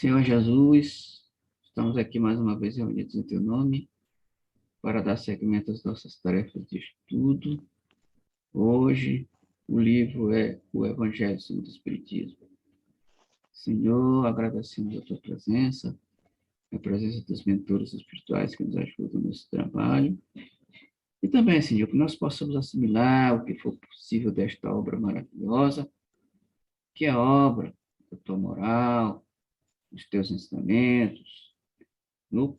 Senhor Jesus, estamos aqui mais uma vez reunidos em Teu nome para dar seguimento às nossas tarefas de estudo. Hoje, o livro é o Evangelho segundo o Espiritismo. Senhor, agradecemos a Tua presença, a presença dos mentores espirituais que nos ajudam nesse trabalho. E também, Senhor, que nós possamos assimilar o que for possível desta obra maravilhosa, que é a obra da Tua moral, dos Teus ensinamentos, no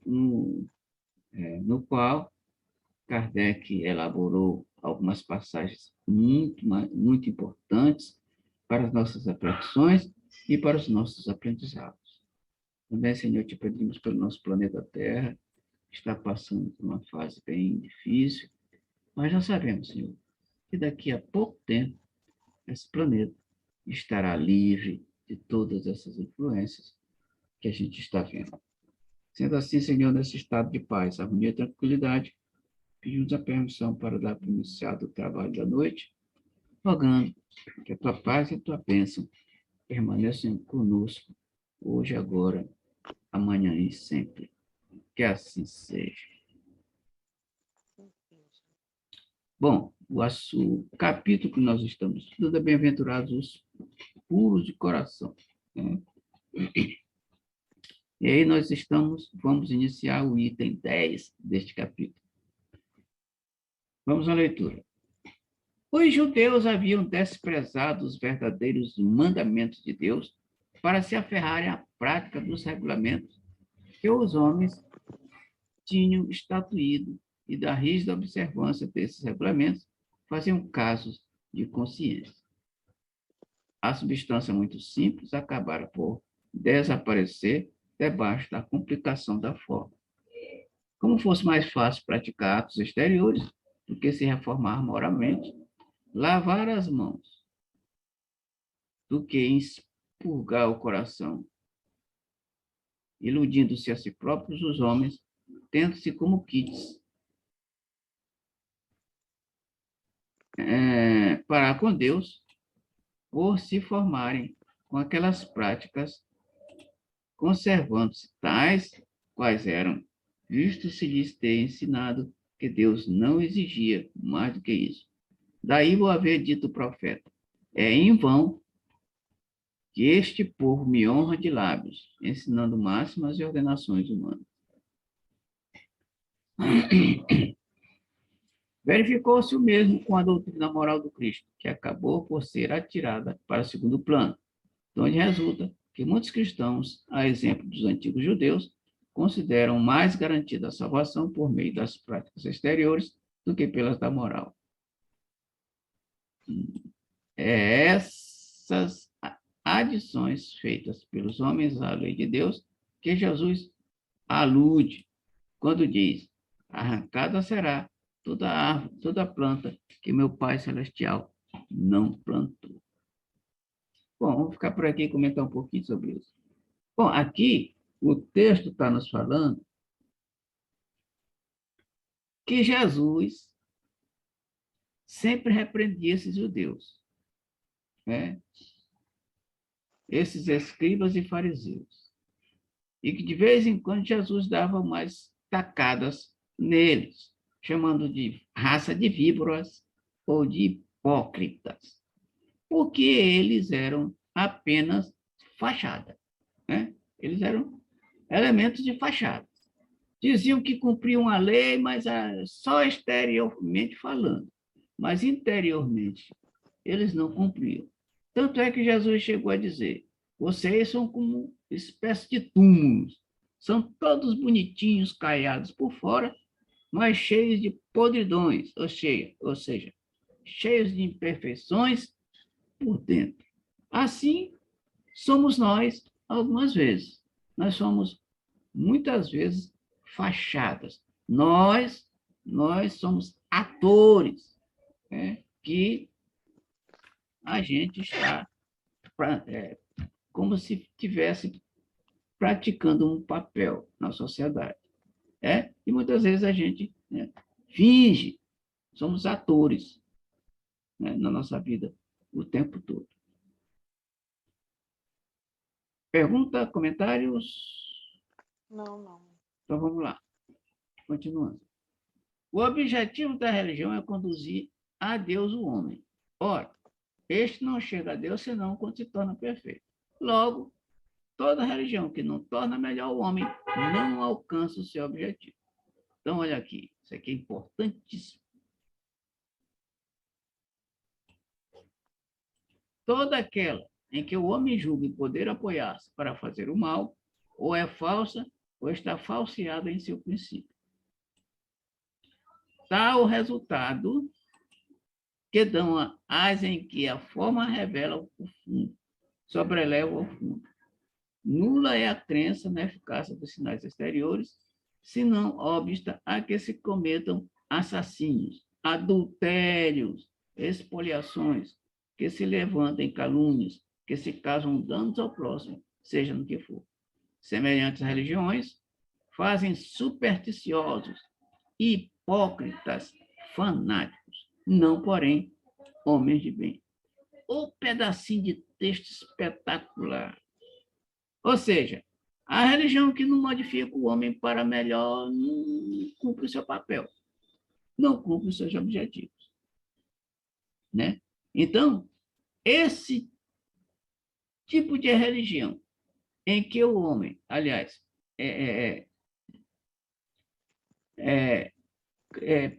qual Kardec elaborou algumas passagens muito importantes para as nossas reflexões e para os nossos aprendizados. Também, Senhor, te pedimos pelo nosso planeta Terra, que está passando por uma fase bem difícil, mas nós sabemos, Senhor, que daqui a pouco tempo esse planeta estará livre de todas essas influências que a gente está vendo. Sendo assim, Senhor, nesse estado de paz, harmonia e tranquilidade, pedimos a permissão para dar para iniciado o trabalho da noite, rogando que a tua paz e a tua bênção permaneçam conosco, hoje, agora, amanhã e sempre. Que assim seja. Bom, o capítulo que nós estamos estudando é Bem-aventurados os puros de coração, né? E aí vamos iniciar o item 10 deste capítulo. Vamos à leitura. Os judeus haviam desprezado os verdadeiros mandamentos de Deus para se aferrarem à prática dos regulamentos que os homens tinham estatuído, e da rígida observância desses regulamentos faziam casos de consciência. A substância muito simples acabara por desaparecer debaixo da complicação da forma. Como fosse mais fácil praticar atos exteriores do que se reformar moralmente, lavar as mãos do que expurgar o coração, iludindo-se a si próprios os homens, tendo-se como kits para com Deus, por se formarem com aquelas práticas, conservando-se tais quais eram, visto se lhes ter ensinado que Deus não exigia mais do que isso. Daí vou haver dito o profeta: é em vão que este povo me honra de lábios, ensinando máximas e ordenações humanas. Verificou-se o mesmo com a doutrina moral do Cristo, que acabou por ser atirada para o segundo plano, onde resulta que muitos cristãos, a exemplo dos antigos judeus, consideram mais garantida a salvação por meio das práticas exteriores do que pelas da moral. Essas adições feitas pelos homens à lei de Deus que Jesus alude quando diz: arrancada será toda árvore, toda planta que meu Pai Celestial não plantou. Bom, vamos ficar por aqui e comentar um pouquinho sobre isso. Bom, aqui o texto está nos falando que Jesus sempre repreendia esses judeus, né? Esses escribas e fariseus. E que de vez em quando Jesus dava umas tacadas neles, chamando de raça de víboras ou de hipócritas, porque eles eram apenas fachada, né? Eles eram elementos de fachada. Diziam que cumpriam a lei, mas só exteriormente falando, mas interiormente eles não cumpriam. Tanto é que Jesus chegou a dizer: vocês são como espécie de túmulos, são todos bonitinhos, caiados por fora, mas cheios de podridões, ou seja, cheios de imperfeições por dentro. Assim somos nós algumas vezes. Nós somos muitas vezes fachadas. Nós somos atores, né, que a gente está como se estivesse praticando um papel na sociedade. E muitas vezes a gente, né, finge, somos atores, né, na nossa vida o tempo todo. Pergunta, comentários? Não, não. Então, vamos lá. Continuando. O objetivo da religião é conduzir a Deus o homem. Ora, este não chega a Deus senão quando se torna perfeito. Logo, toda religião que não torna melhor o homem não alcança o seu objetivo. Então, olha aqui, isso aqui é importantíssimo. Toda aquela em que o homem julgue poder apoiar-se para fazer o mal, ou é falsa, ou está falseada em seu princípio. Tal o resultado que dão as em que a forma revela o fundo, sobreleva o fundo. Nula é a crença na eficácia dos sinais exteriores, se não obsta a que se cometam assassínios, adultérios, expoliações, que se levantem calúnias, que se causam danos ao próximo, seja no que for. Semelhantes religiões fazem supersticiosos, hipócritas, fanáticos, não, porém, homens de bem. O pedacinho de texto espetacular. Ou seja, a religião que não modifica o homem para melhor não cumpre o seu papel, não cumpre os seus objetivos. Né? Então, esse tipo de religião em que o homem, aliás,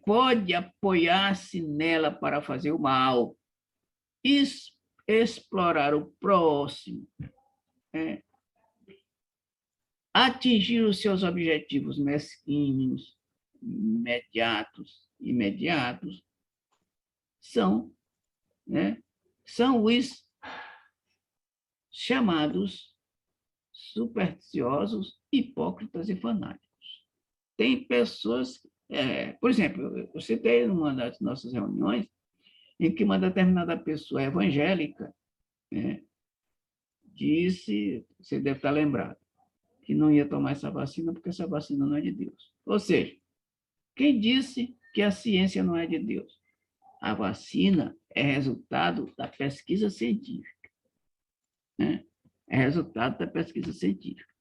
pode apoiar-se nela para fazer o mal, explorar o próximo, atingir os seus objetivos mesquinhos, imediatos, são os chamados supersticiosos, hipócritas e fanáticos. Tem pessoas, por exemplo, eu citei numa das nossas reuniões, em que uma determinada pessoa evangélica disse, você deve estar lembrado, que não ia tomar essa vacina porque essa vacina não é de Deus. Ou seja, quem disse que a ciência não é de Deus? A vacina é resultado da pesquisa científica. É resultado da pesquisa científica.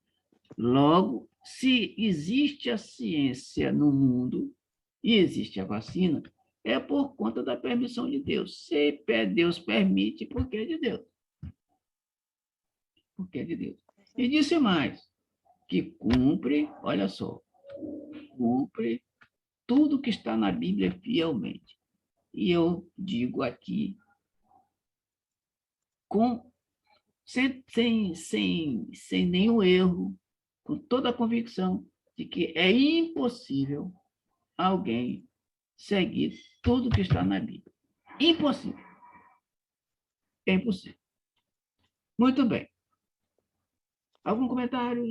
Logo, se existe a ciência no mundo e existe a vacina, é por conta da permissão de Deus. Se Deus permite, porque é de Deus. Porque é de Deus. E disse mais, que cumpre, olha só, cumpre tudo que está na Bíblia fielmente. E eu digo aqui, sem nenhum erro, com toda a convicção de que é impossível alguém seguir tudo que está na Bíblia. Impossível. É impossível. Muito bem. Algum comentário?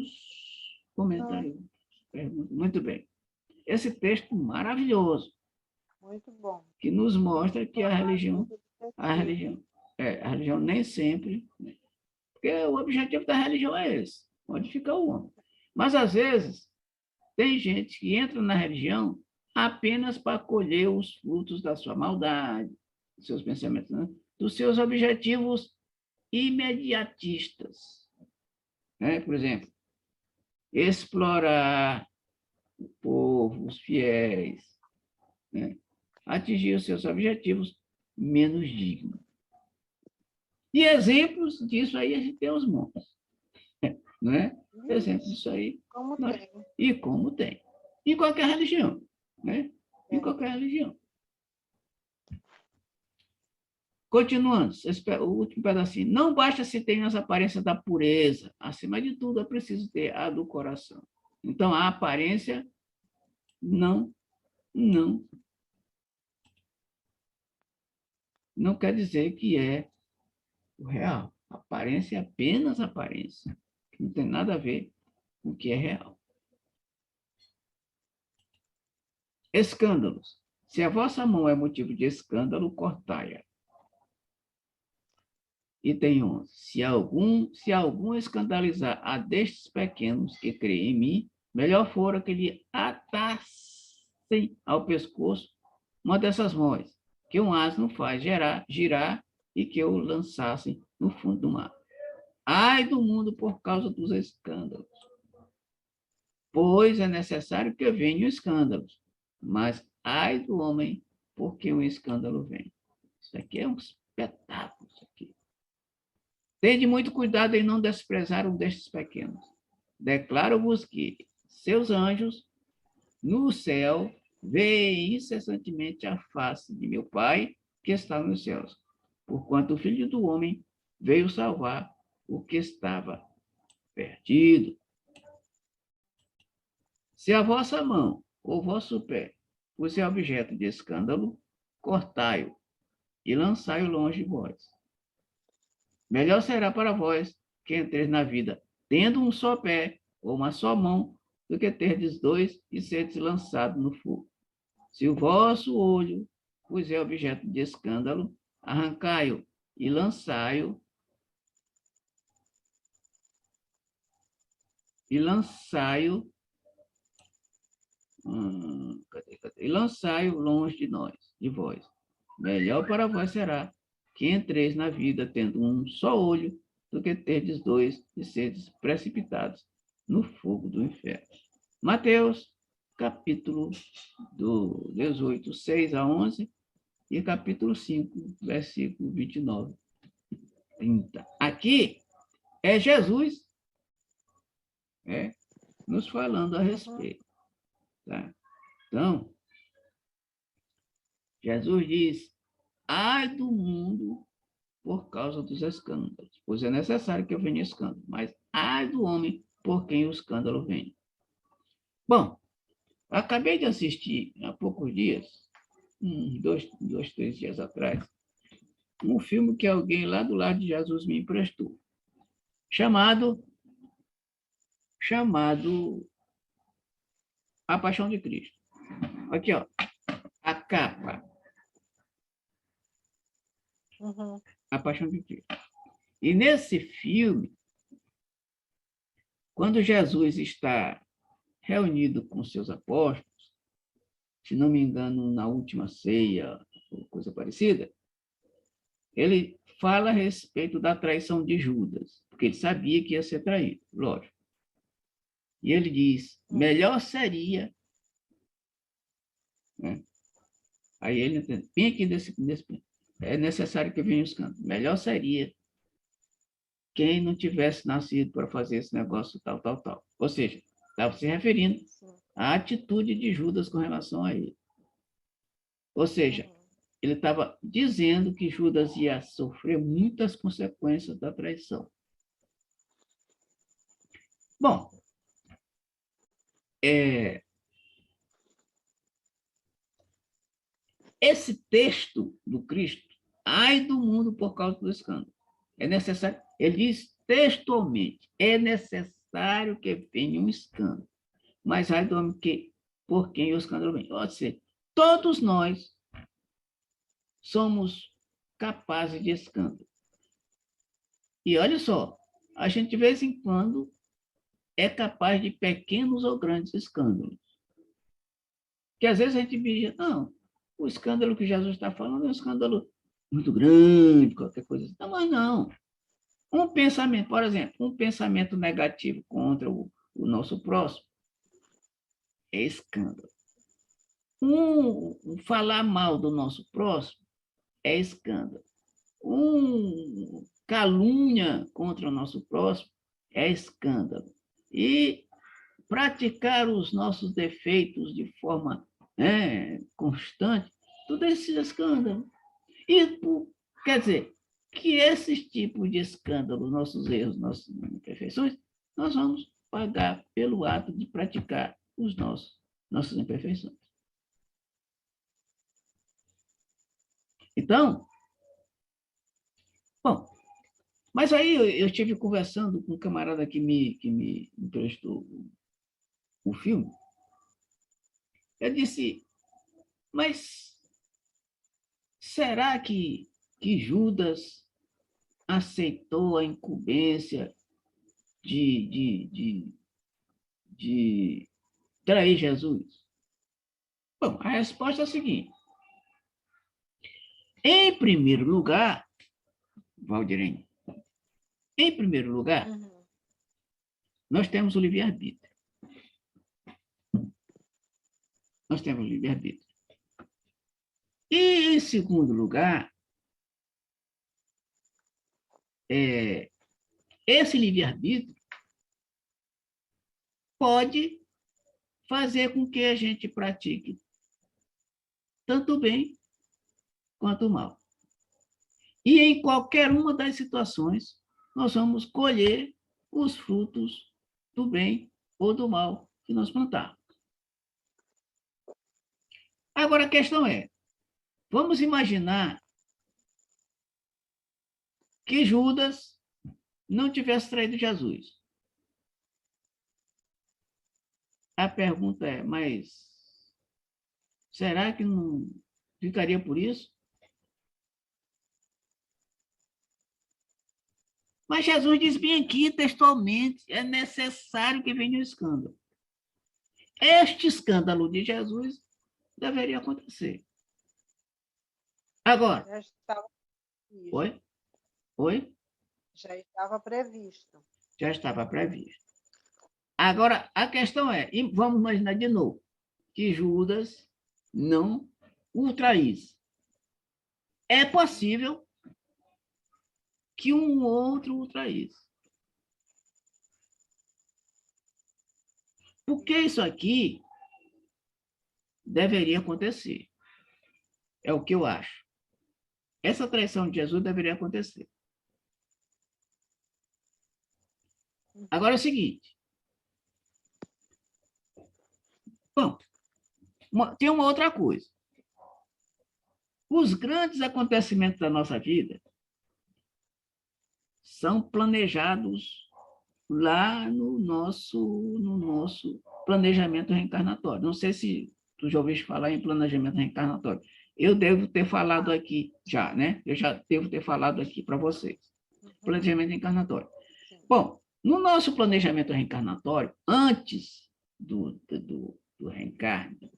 Comentário? Pergunta. Muito bem. Esse texto maravilhoso. Muito bom. Que nos mostra que a religião nem sempre, né? Porque o objetivo da religião é esse, modificar o homem. Mas, às vezes, tem gente que entra na religião apenas para colher os frutos da sua maldade, dos seus pensamentos, né? Dos seus objetivos imediatistas. Né? Por exemplo, explorar o povo, os fiéis, né? Atingir os seus objetivos menos dignos. E exemplos disso aí a gente tem os montes. Né? Exemplos disso aí. Como tem. E como tem. Em qualquer religião. Né? Em qualquer religião. Continuando, o último pedacinho. Não basta se ter as aparências da pureza. Acima de tudo, é preciso ter a do coração. Então, a aparência não quer dizer que é o real. A aparência é apenas aparência. Não tem nada a ver com o que é real. Escândalos. Se a vossa mão é motivo de escândalo, cortai-a. Item 11. Se algum escandalizar a destes pequenos que creem em mim, melhor fora que lhe atassem ao pescoço uma dessas mãos, que um asno faz girar e que o lançassem no fundo do mar. Ai do mundo por causa dos escândalos, pois é necessário que venham escândalos, mas ai do homem porque o escândalo vem. Isso aqui é um espetáculo, isso aqui. Tende muito cuidado em não desprezar um destes pequenos. Declaro-vos que seus anjos no céu veem incessantemente a face de meu Pai que está nos céus, porquanto o Filho do Homem veio salvar o que estava perdido. Se a vossa mão ou vosso pé vos é objeto de escândalo, cortai-o e lançai-o longe de vós. Melhor será para vós que entreis na vida tendo um só pé ou uma só mão, do que terdes dois e seres lançados no fogo. Se o vosso olho vos é objeto de escândalo, arrancai-o e lançai-o e lançai-o e lançai-o longe de nós, de vós. Melhor para vós será que entreis na vida tendo um só olho, do que terdes dois e seres precipitados no fogo do inferno. Mateus, capítulo 18, 6 a 11, e capítulo 5, versículo 29, 30. Aqui é Jesus nos falando a respeito. Tá? Então, Jesus diz, ai do mundo por causa dos escândalos, pois é necessário que eu venha escândalo, mas ai do homem por quem o escândalo vem. Bom, acabei de assistir há poucos dias, dois, 3 dias atrás, um filme que alguém lá do lado de Jesus me emprestou, chamado A Paixão de Cristo. Aqui, ó, a capa, A Paixão de Cristo. E nesse filme, quando Jesus está reunido com seus apóstolos, se não me engano, na última ceia, ou coisa parecida, ele fala a respeito da traição de Judas, porque ele sabia que ia ser traído, lógico. E ele diz, melhor seria, né? Aí ele entende, bem aqui é necessário que venha os cantos. Melhor seria quem não tivesse nascido para fazer esse negócio tal, tal, tal. Ou seja, estava se referindo à atitude de Judas com relação a ele. Ou seja, ele estava dizendo que Judas ia sofrer muitas consequências da traição. Bom, esse texto do Cristo, ai do mundo por causa do escândalo, é necessário, ele diz textualmente, é necessário que venha um escândalo, mas ai do homem por quem o escândalo vem. Ou seja, todos nós somos capazes de escândalo. E olha só, a gente de vez em quando é capaz de pequenos ou grandes escândalos. Que às vezes a gente diz, não, o escândalo que Jesus está falando é um escândalo muito grande, qualquer coisa assim. Não, mas não. Um pensamento, por exemplo, um pensamento negativo contra o nosso próximo é escândalo. Falar mal do nosso próximo é escândalo. Calúnia contra o nosso próximo é escândalo. E praticar os nossos defeitos de forma constante, tudo esse escândalo. E, quer dizer, que esses tipos de escândalo, nossos erros, nossas imperfeições, nós vamos pagar pelo ato de praticar nossas imperfeições. Então, bom, mas aí eu estive conversando com um camarada que me emprestou o filme. Eu disse, mas será que Judas aceitou a incumbência de trair Jesus? Bom, a resposta é a seguinte. Em primeiro lugar, Valdirene, Em primeiro lugar, Uhum. nós temos o livre-arbítrio. Nós temos o livre-arbítrio. E, em segundo lugar, esse livre-arbítrio pode fazer com que a gente pratique tanto o bem quanto o mal. E em qualquer uma das situações, nós vamos colher os frutos do bem ou do mal que nós plantarmos. Agora, a questão é, vamos imaginar que Judas não tivesse traído Jesus. A pergunta é, mas será que não ficaria por isso? Mas Jesus diz bem aqui, textualmente, é necessário que venha o escândalo. Este escândalo de Jesus deveria acontecer. Agora, Já estava previsto. oi? Oi? Já estava previsto. Já estava previsto. Agora, a questão é, e vamos imaginar de novo, que Judas não o traísse. É possível que um outro o traísse. Porque isso aqui deveria acontecer. É o que eu acho. Essa traição de Jesus deveria acontecer. Agora é o seguinte. Bom, tem uma outra coisa. Os grandes acontecimentos da nossa vida são planejados lá no nosso planejamento reencarnatório. Não sei se tu já ouviste falar em planejamento reencarnatório. Eu devo ter falado aqui já, né? Eu já devo ter falado aqui para vocês. Planejamento reencarnatório. Sim. Bom, no nosso planejamento reencarnatório, antes do reencarne,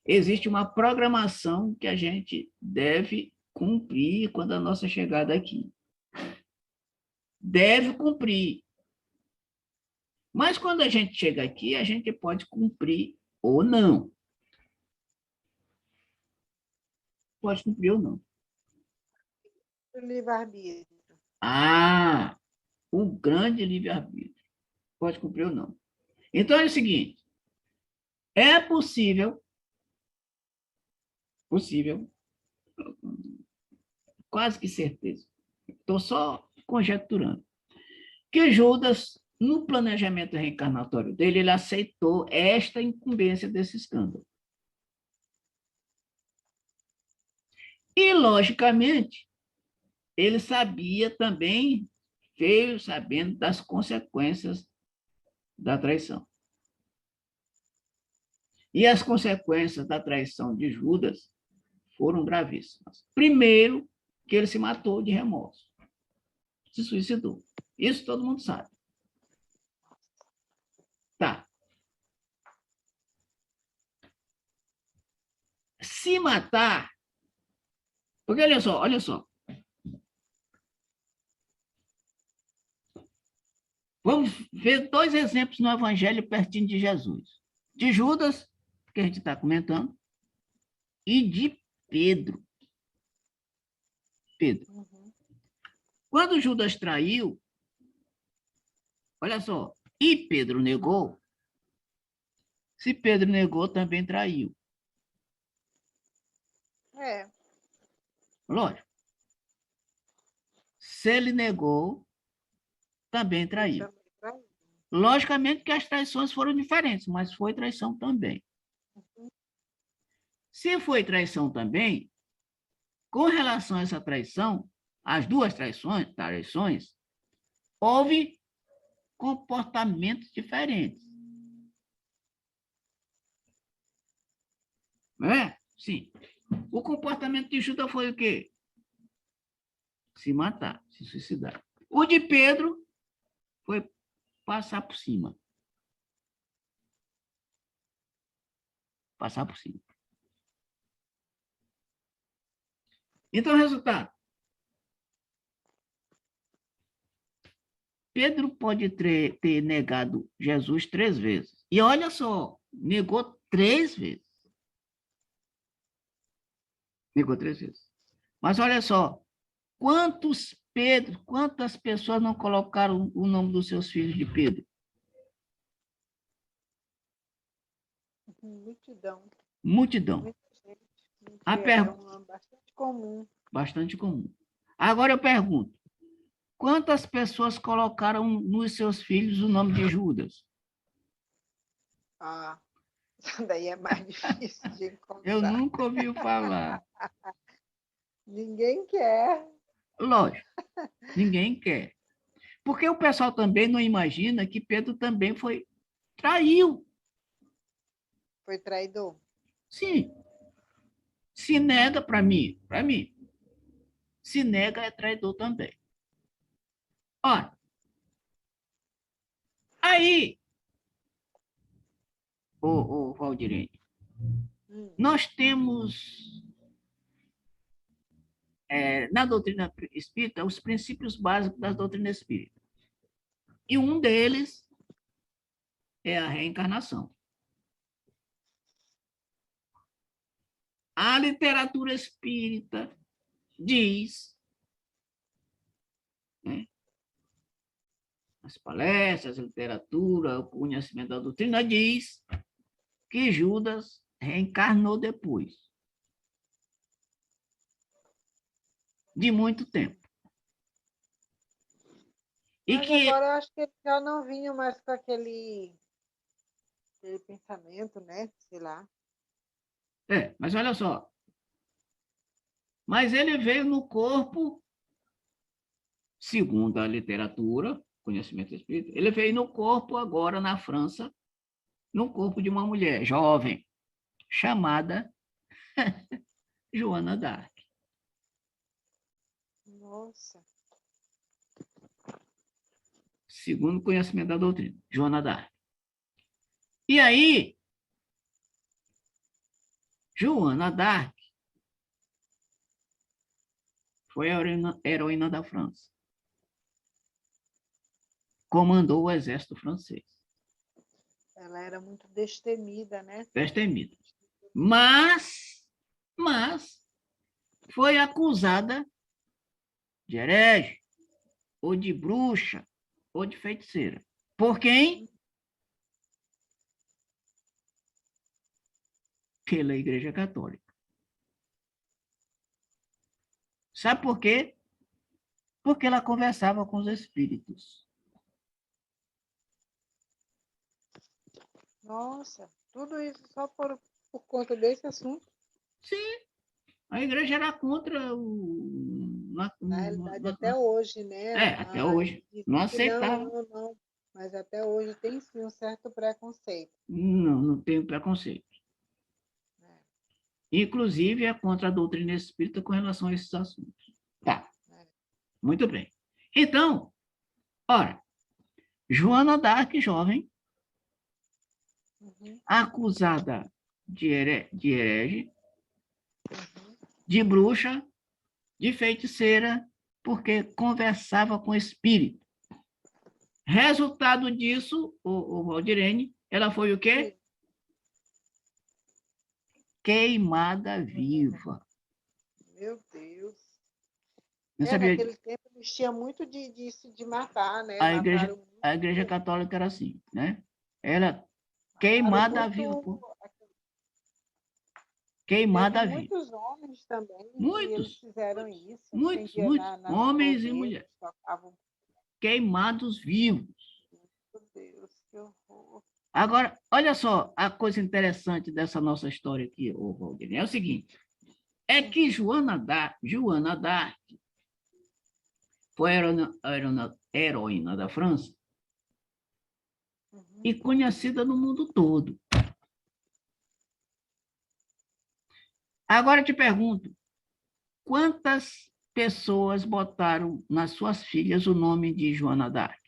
existe uma programação que a gente deve cumprir quando a nossa chegada aqui. Deve cumprir. Mas quando a gente chega aqui, a gente pode cumprir ou não. Pode cumprir ou não. O livre-arbítrio. Ah, o grande livre-arbítrio. Pode cumprir ou não. Então é o seguinte: é possível, quase que certeza, estou só conjecturando, que Judas, no planejamento reencarnatório dele, ele aceitou esta incumbência desse escândalo. E, logicamente, ele sabia também, veio sabendo das consequências da traição. E as consequências da traição de Judas foram gravíssimas. Primeiro, que ele se matou de remorso. Se suicidou. Isso todo mundo sabe. Tá. Se matar, porque olha só. Vamos ver dois exemplos no Evangelho pertinho de Jesus. De Judas, que a gente está comentando, e de Pedro. Pedro. Uhum. Quando Judas traiu, olha só, e Pedro negou, se Pedro negou, também traiu. É. Lógico. Se ele negou, também traiu. Também traiu. Logicamente que as traições foram diferentes, mas foi traição também. Uhum. Se foi traição também, com relação a essa traição, as duas traições, houve comportamentos diferentes. Não é? Sim. O comportamento de Judas foi o quê? Se matar, se suicidar. O de Pedro foi passar por cima. Passar por cima. Então, resultado. Pedro pode ter negado Jesus 3 vezes. E olha só, negou 3 vezes. Negou 3 vezes. Mas olha só, quantas pessoas não colocaram o nome dos seus filhos de Pedro? Multidão. Multidão. Muita gente. A É um nome bastante comum. Bastante comum. Agora eu pergunto, quantas pessoas colocaram nos seus filhos o nome de Judas? Ah, isso daí é mais difícil de Eu encontrar. nunca ouvi falar. Ninguém quer. Lógico, ninguém quer. Porque o pessoal também não imagina que Pedro também traiu. Foi traidor. Sim. Se nega para mim, se nega é traidor também. Ora, aí, o Valdirene, nós temos na doutrina espírita os princípios básicos da doutrina espírita. E um deles é a reencarnação. A literatura espírita diz, né, as palestras, a literatura, o conhecimento da doutrina diz que Judas reencarnou depois de muito tempo. E Mas que agora eu acho que ele já não vinha mais com aquele pensamento, né? Sei lá. mas olha só, mas ele veio no corpo, segundo a literatura, conhecimento espírita, ele veio no corpo agora na França, no corpo de uma mulher jovem chamada Joana d'Arc. Nossa. Segundo o conhecimento da doutrina, Joana d'Arc. E aí, Joana d'Arc foi a heroína da França. Comandou o exército francês. Ela era muito destemida, né? Destemida. Mas foi acusada de herege, ou de bruxa, ou de feiticeira. Por quem? Pela Igreja Católica. Sabe por quê? Porque ela conversava com os espíritos. Nossa, tudo isso só por conta desse assunto. Sim, a igreja era contra Na realidade, até hoje, né? até hoje. Não Dizem que não, aceitava. não, não. Mas até hoje tem sim um certo preconceito. Não tem preconceito. Né? Inclusive, é contra a doutrina espírita com relação a esses assuntos. Tá, muito bem. Então, ora, Joana d'Arc, jovem, acusada de herege, de bruxa, de feiticeira, porque conversava com espírito. Resultado disso, o Valdirene, ela foi o quê? Queimada viva. Meu Deus. Não sabia? Naquele tempo eles tinham muito disso de matar, né? A igreja Mataram católica era assim, né? Era queimada muito, viva. Queimada teve viva. muitos homens também que eles Muitos, fizeram isso, muitos, acendia muitos, nas homens e fogueiras, mulheres, tocavam. queimados vivos. Meu Deus, que horror. Agora, olha só a coisa interessante dessa nossa história aqui, Valdir, é o seguinte, é que Joana d'Arc foi a heroína da França e conhecida no mundo todo. Agora eu te pergunto, quantas pessoas botaram nas suas filhas o nome de Joana d'Arc?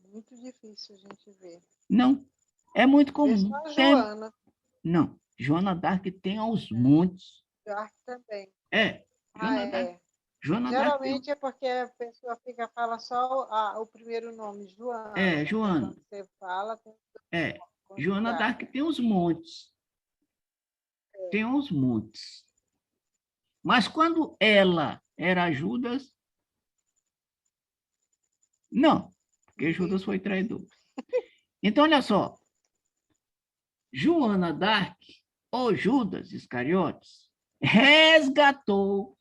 Muito difícil a gente ver. Não, é muito Vê comum. só a Joana. Não, Joana d'Arc tem aos montes. D'Arc também. Joana d'Arc. Joana d'Arc Geralmente é porque a pessoa fala só o primeiro nome, Joana. é Joana. Quando você fala, tem É, Joana conjugado. d'Arc tem uns montes. Tem uns montes. Mas quando ela era Judas, não, porque Judas foi traidor. Então, olha só, Joana d'Arc, ou Judas Iscariotes, resgatou,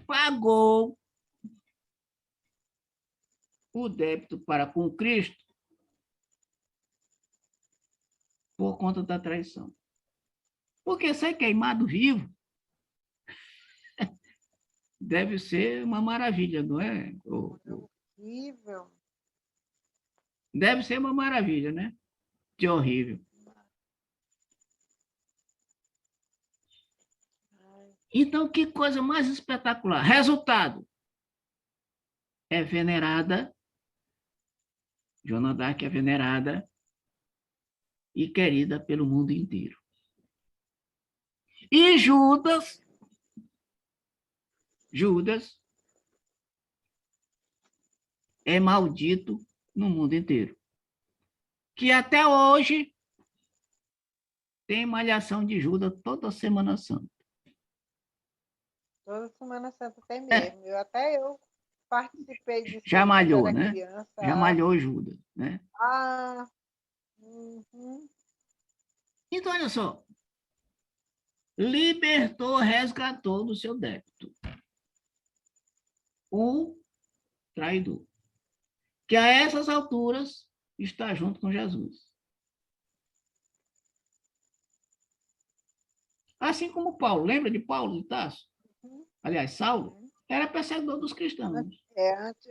pagou o débito para com Cristo por conta da traição. Porque ser queimado vivo deve ser uma maravilha, não é? Horrível. Deve ser uma maravilha, né? De horrível. Então, que coisa mais espetacular. Resultado: é venerada, Joana d'Arc é venerada e querida pelo mundo inteiro. E Judas é maldito no mundo inteiro. Que até hoje tem malhação de Judas toda Semana Santa. Toda Semana Santa tem mesmo. Até eu participei disso Já aí quando malhou, era né? criança. Já malhou Judas, né? Uhum. Então, olha só. Libertou, resgatou do seu débito o traidor, que a essas alturas está junto com Jesus. Assim como Paulo, lembra de Paulo de Tarso? Aliás, Saulo era perseguidor dos cristãos.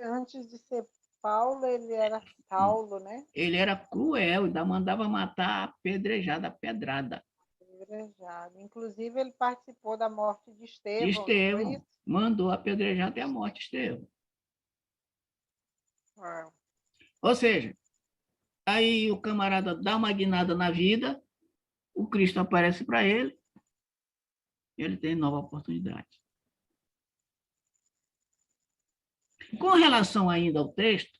Antes de ser Paulo, ele era Saulo, né? Ele era cruel, ainda mandava matar apedrejada, pedrada. Apedrejado. Inclusive, ele participou da morte de Estevão, não foi Estevão isso? mandou apedrejar até a morte, Estevão. Ah. Ou seja, aí o camarada dá uma guinada na vida, o Cristo aparece para ele, ele tem nova oportunidade. Com relação ainda ao texto,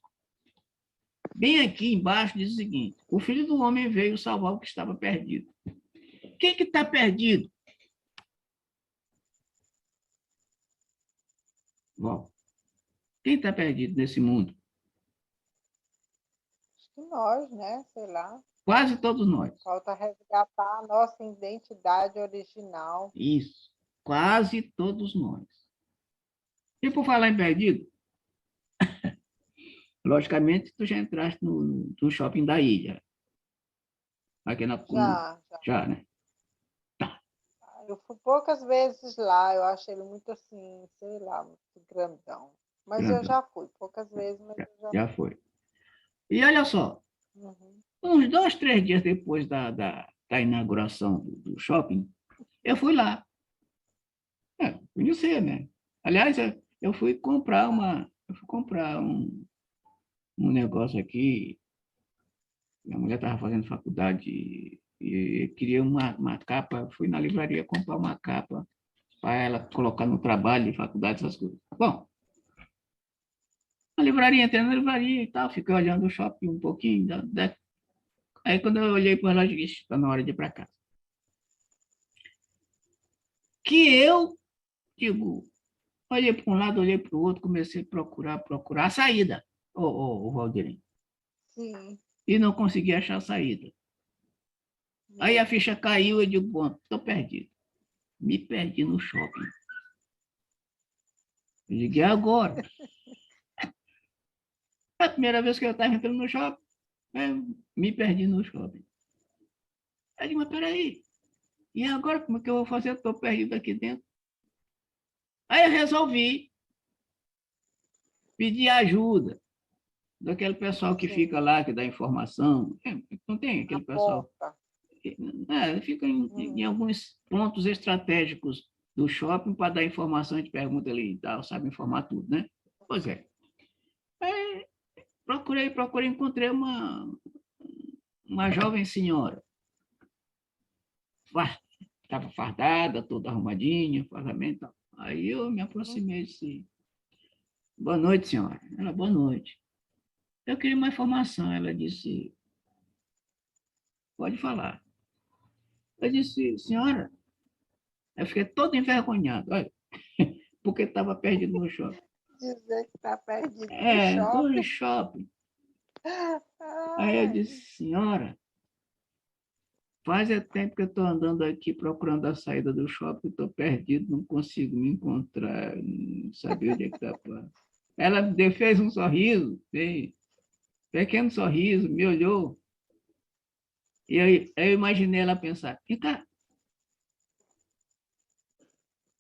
bem aqui embaixo diz o seguinte: o Filho do Homem veio salvar o que estava perdido. Quem que está perdido? Bom, quem está perdido nesse mundo? Acho que nós, né? Sei lá. Quase todos nós. Falta resgatar a nossa identidade original. Isso, quase todos nós. E por falar em perdido, logicamente, tu já entraste no shopping da ilha. Aqui na... Já, né? Tá. Eu fui poucas vezes lá, eu acho ele muito assim, sei lá, muito grandão. Mas Grandão. eu já fui, poucas vezes, mas eu já foi. E olha só, uns 2, 3 dias depois da inauguração do shopping, eu fui lá. Conhecer, né? Aliás, eu fui comprar um negócio aqui. Minha mulher estava fazendo faculdade e queria uma capa. Fui na livraria comprar uma capa para ela colocar no trabalho de faculdade, essas coisas. Bom, na livraria, entrei na livraria e tal, fiquei olhando o shopping um pouquinho. Aí, quando eu olhei para ela, eu disse: está na hora de ir para casa. Que eu digo, olhei para um lado, olhei para o outro, comecei a procurar a saída, o Valdirene. Sim. E não consegui achar a saída. Aí a ficha caiu, eu digo: bom, estou perdido. Me perdi no shopping. Eu digo: e agora? É a primeira vez que eu estava entrando no shopping, me perdi no shopping. Aí eu digo: mas peraí, e agora como é que eu vou fazer? Eu estou perdido aqui dentro. Aí eu resolvi pedir ajuda daquele pessoal que fica lá, que dá informação. Não tem aquele pessoal que fica em alguns pontos estratégicos do shopping para dar informação, a gente pergunta ali e tal, sabe informar tudo, né? Pois é. Aí, procurei, encontrei uma jovem senhora. Estava fardada, toda arrumadinha, casamento. Aí eu me aproximei e disse, boa noite, senhora. Ela, boa noite. Eu queria uma informação. Ela disse, pode falar. Eu disse, senhora, eu fiquei todo envergonhado, olha, porque estava perdido no shopping. Dizer que está perdido no É, no shopping. shopping. Aí eu Ai, disse, senhora, faz tempo que eu estou andando aqui procurando a saída do shopping, estou perdido, não consigo me encontrar, não sabia onde é que está. Ela fez um sorriso, fez, pequeno sorriso, me olhou, e eu imaginei ela pensar, vem cá.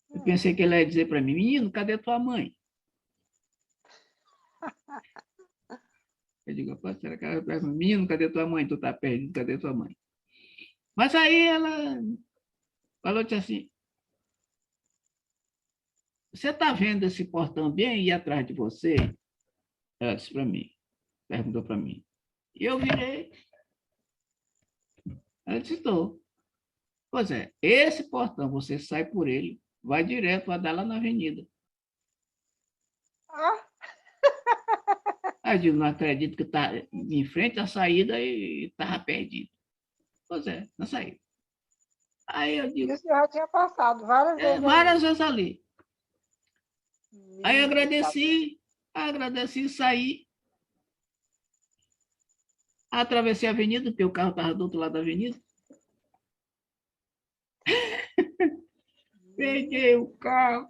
Eu pensei que ela ia dizer para mim, menino, cadê tua mãe? Eu digo, pô, será que ela pergunta, menino, cadê tua mãe? Tu tá perdido, cadê tua mãe? Mas aí ela falou assim, você tá vendo esse portão bem aí atrás de você? Ela disse para mim, perguntou para mim. E eu virei, ela disse, estou. Pois é, esse portão, você sai por ele, vai direto, vai dar lá na avenida. ah, Aí eu digo, não acredito que está em frente à saída e estava perdido. Pois é, na saída. Aí eu e digo, o senhor já tinha passado várias vezes várias ali. vezes ali. Aí eu Menino, tá bem. agradeci, saí, atravessei a avenida, porque o carro estava do outro lado da avenida. Peguei o carro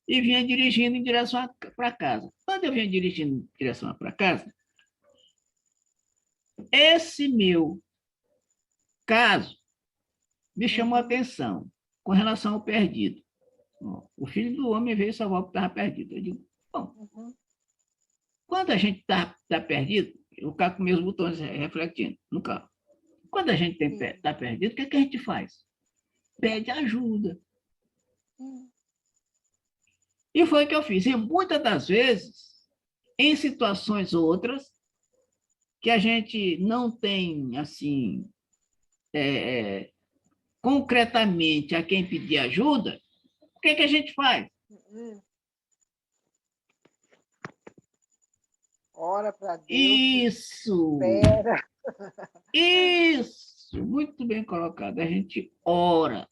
e vinha dirigindo em direção para casa. Quando eu vinha dirigindo em direção para casa, esse meu caso me chamou a atenção com relação ao perdido. O filho do homem veio salvar o que estava perdido. Eu digo, bom, Uhum. quando a gente está perdido, o carro com meus botões refletindo no carro. Quando a gente está perdido, o que, é que a gente faz? Pede ajuda. E foi o que eu fiz. E muitas das vezes, em situações outras, que a gente não tem, assim, concretamente a quem pedir ajuda, o que, é que a gente faz? Ora para Deus, Isso! espera. Isso! Muito bem colocado. A gente ora.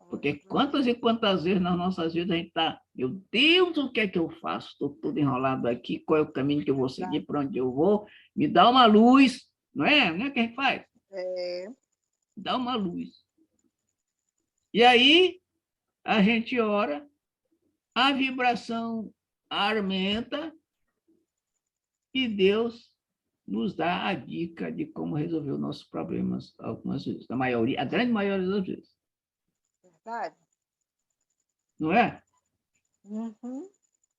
Porque quantas e quantas vezes nas nossas vidas a gente está, meu Deus, o que é que eu faço? Estou todo enrolado aqui, qual é o caminho que eu vou seguir, para onde eu vou? Me dá uma luz, não é? Não é o que a gente faz? É, Dá uma luz. E aí a gente ora, a vibração aumenta e Deus nos dá a dica de como resolver os nossos problemas algumas vezes, a maioria, a grande maioria das vezes. verdade? Não é? Uhum.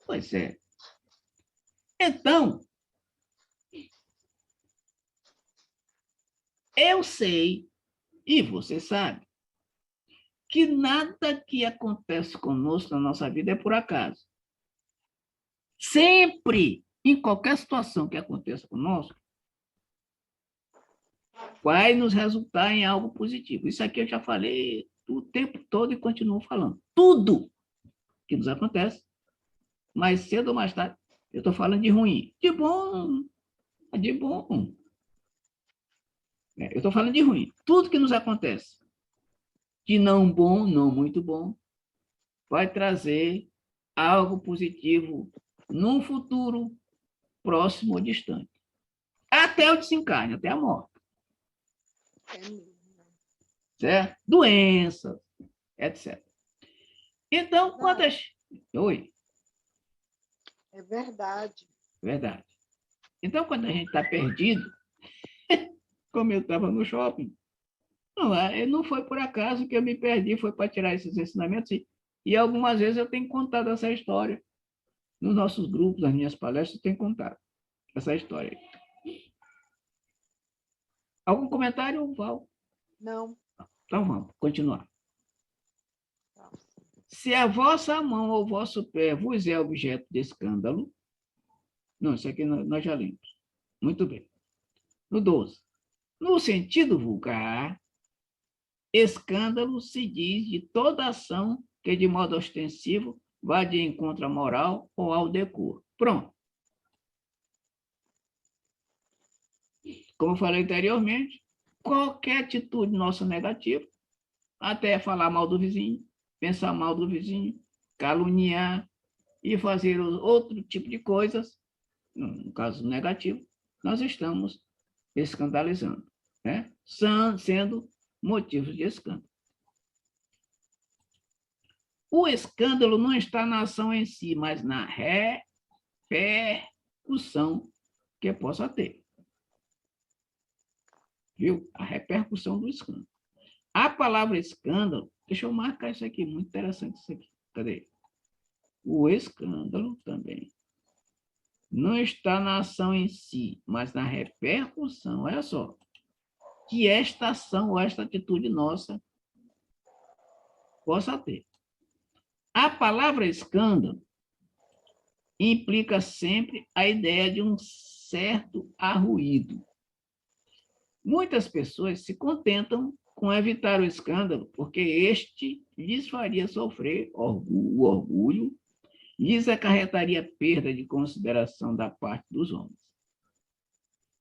Pois é. Então, eu sei, e você sabe, que nada que acontece conosco na nossa vida é por acaso. Sempre, em qualquer situação que aconteça conosco, vai nos resultar em algo positivo. Isso aqui eu já falei o tempo todo e continuo falando. Tudo que nos acontece, mais cedo ou mais tarde, eu estou falando de ruim. De bom, de bom. Eu estou falando de ruim. Tudo que nos acontece de não bom, não muito bom, vai trazer algo positivo num futuro próximo ou distante. Até o desencarne, até a morte. É mesmo. Certo? Doenças, etc. Então, quantas. Oi, É verdade. verdade. Então, quando a gente está perdido, como eu estava no shopping, não foi por acaso que eu me perdi, foi para tirar esses ensinamentos. E algumas vezes eu tenho contado essa história. Nos nossos grupos, nas minhas palestras, eu tenho contado essa história. Algum comentário, Val? Não. Então vamos continuar. Não. Se a vossa mão ou vosso pé vos é objeto de escândalo. Não, isso aqui nós já lemos. Muito bem. No 12. No sentido vulgar, escândalo se diz de toda ação que de modo ostensivo vá de encontro à moral ou ao decoro. Pronto. Como eu falei anteriormente, qualquer atitude nossa negativa, até falar mal do vizinho, pensar mal do vizinho, caluniar e fazer outro tipo de coisas, no caso negativo, nós estamos escandalizando, né? Sendo motivos de escândalo. O escândalo não está na ação em si, mas na repercussão que possa ter. Viu? A repercussão do escândalo. A palavra escândalo, deixa eu marcar isso aqui, muito interessante isso aqui. Cadê? O escândalo também não está na ação em si, mas na repercussão, olha só, que esta ação ou esta atitude nossa possa ter. A palavra escândalo implica sempre a ideia de um certo arruído. Muitas pessoas se contentam com evitar o escândalo, porque este lhes faria sofrer o orgulho, lhes acarretaria perda de consideração da parte dos homens.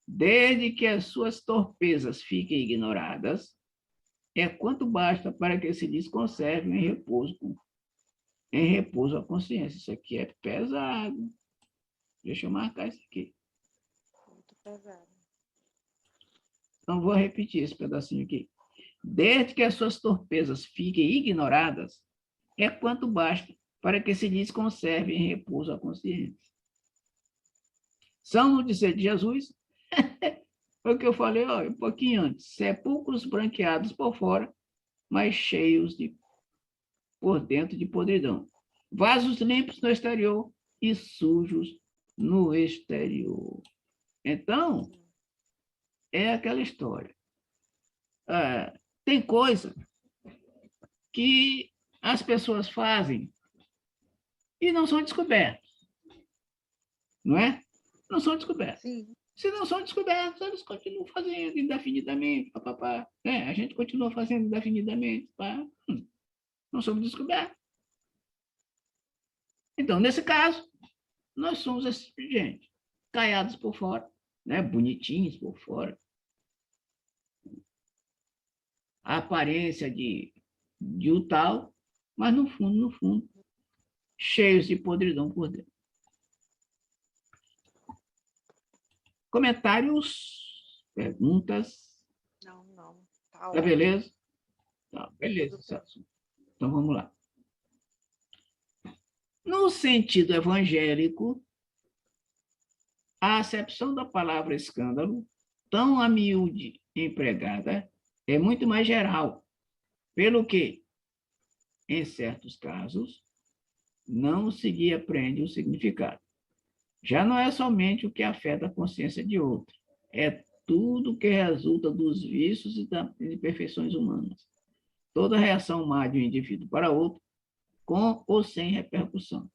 Desde que as suas torpezas fiquem ignoradas, é quanto basta para que se lhes conserve em repouso a consciência. Isso aqui é pesado. Deixa eu marcar isso aqui. Muito pesado. Então, vou repetir esse pedacinho aqui. Desde que as suas torpezas fiquem ignoradas, é quanto basta para que se lhes conserve em repouso a consciência. São, no dizer de Jesus, foi o que eu falei um pouquinho antes, sepulcros branqueados por fora, mas cheios por dentro de podridão. Vasos limpos no exterior e sujos no exterior. Então, é aquela história. Tem coisa que as pessoas fazem e não são descobertas, não é? Não são descobertas. Sim. Se não são descobertas, eles continuam fazendo indefinidamente, papapá. A gente continua fazendo indefinidamente, pá. Não somos descobertos. Então, nesse caso, nós somos esse tipo de gente, caiados por fora, né? Bonitinhos por fora. A aparência de o tal, mas no fundo, cheios de podridão por dentro. Comentários, perguntas? Não. Tá Tá beleza? Tá, beleza. Então, vamos lá. No sentido evangélico, a acepção da palavra escândalo, tão a miúde empregada, é muito mais geral, pelo que, em certos casos, não se lhe aprende o significado. Já não é somente o que afeta a consciência de outro, é tudo que resulta dos vícios e das imperfeições humanas. Toda reação má de um indivíduo para outro, com ou sem repercussão.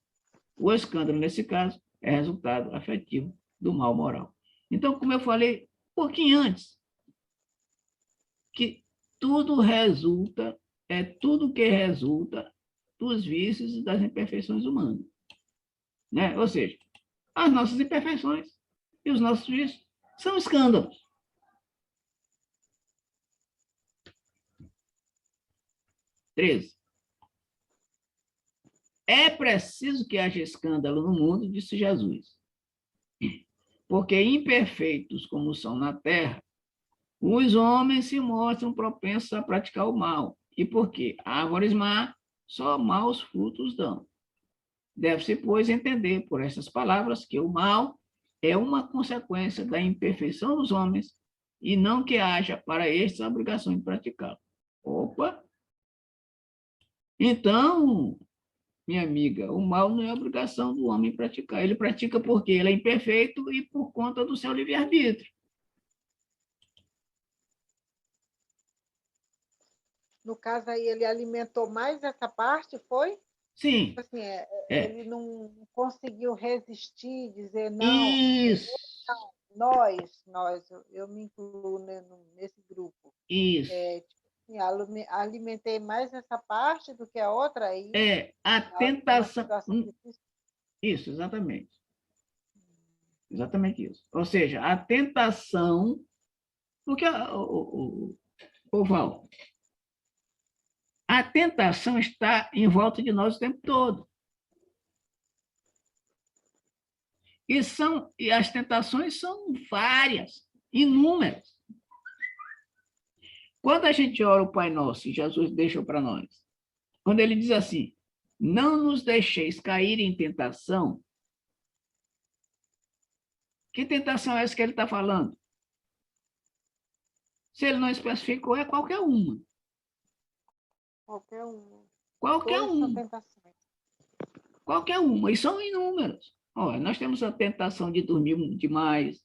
O escândalo, nesse caso, é resultado afetivo do mal moral. Então, como eu falei um pouquinho antes, que tudo que resulta dos vícios e das imperfeições humanas. Né? Ou seja, as nossas imperfeições e os nossos vícios são escândalos. Treze. É preciso que haja escândalo no mundo, disse Jesus. Porque imperfeitos como são na terra, os homens se mostram propensos a praticar o mal. E por quê? Árvores má, só maus frutos dão. Deve-se, pois, entender por essas palavras que o mal é uma consequência da imperfeição dos homens e não que haja para estes a obrigação de praticá-lo. Opa! Então, minha amiga, o mal não é obrigação do homem praticar. Ele pratica porque ele é imperfeito e por conta do seu livre-arbítrio. No caso aí, ele alimentou mais essa parte, foi? Sim. Assim, ele não conseguiu resistir, dizer não. Isso. Nós, eu me incluo, né, nesse grupo. Isso. Sim, alimentei mais essa parte do que a outra aí. A Na hora de uma tentação. situação difícil. Isso, exatamente. Exatamente isso. Ou seja, a tentação. Porque, o Val, a tentação está em volta de nós o tempo todo. E as tentações são várias, inúmeras. Quando a gente ora o Pai Nosso, Jesus deixou para nós, quando ele diz assim, não nos deixeis cair em tentação, que tentação é essa que ele está falando? Se ele não especificou, é qualquer uma. Qualquer um. Qualquer Todas são uma. tentações. Qualquer uma. E são inúmeras. Olha, nós temos a tentação de dormir demais,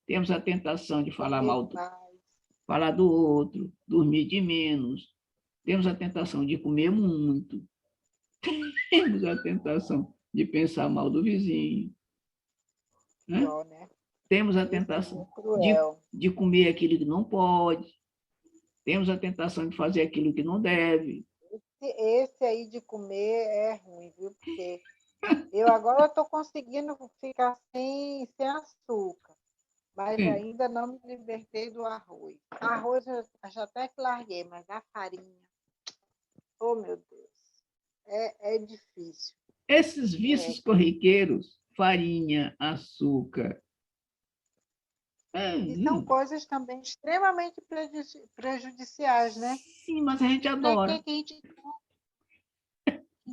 temos a tentação de falar Comer mal, demais. falar do outro, dormir de menos, temos a tentação de comer muito, temos a tentação de pensar mal do vizinho, né? Pior, né? Temos a Esse é tentação cruel. de comer aquilo que não pode, temos a tentação de fazer aquilo que não deve. Esse aí de comer é ruim, viu? Porque eu agora estou conseguindo ficar sem açúcar, mas Sim. ainda não me libertei do arroz. Arroz eu já até que larguei, mas a farinha, oh meu Deus, é difícil. Esses vícios corriqueiros, farinha, açúcar, E são coisas também extremamente prejudiciais, né? sim, mas a gente Para adora. que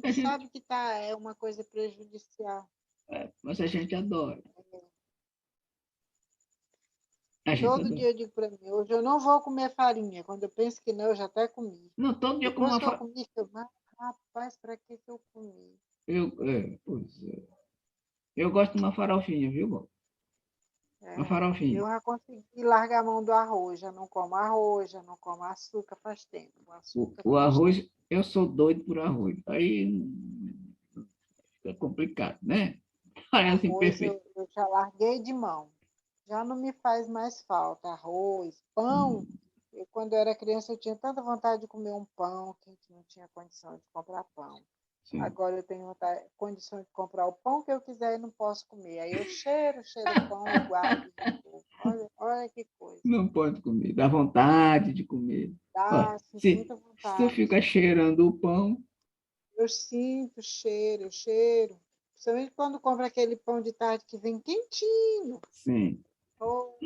a gente sabe que é uma coisa prejudicial? Mas a gente adora. A gente Todo adora. dia eu digo para mim, hoje eu não vou comer farinha. Quando eu penso que não, eu já até comi. Não, todo dia eu como Depois uma que eu comi, rapaz, para que eu comi? pois é. Eu gosto de uma farofinha, viu, Bob? Uma farofinha. Eu já consegui largar a mão do arroz, já não como arroz, já não como açúcar faz tempo. O açúcar O faz arroz, tempo. eu sou doido por arroz. Aí é complicado, né? Parece Arroz imperfeito. eu já larguei de mão. Já não me faz mais falta. Arroz, pão. Quando eu era criança, eu tinha tanta vontade de comer um pão que a gente não tinha condição de comprar pão. Sim. Agora eu tenho condição de comprar o pão que eu quiser e não posso comer. Aí eu cheiro o pão e guardo de novo. Olha que coisa. Não pode comer, dá vontade de comer. Ó, Sinto se, muita se tu vontade. fica cheirando o pão, Eu sinto cheiro, cheiro. Principalmente quando compro aquele pão de tarde que vem quentinho. sim. Oh,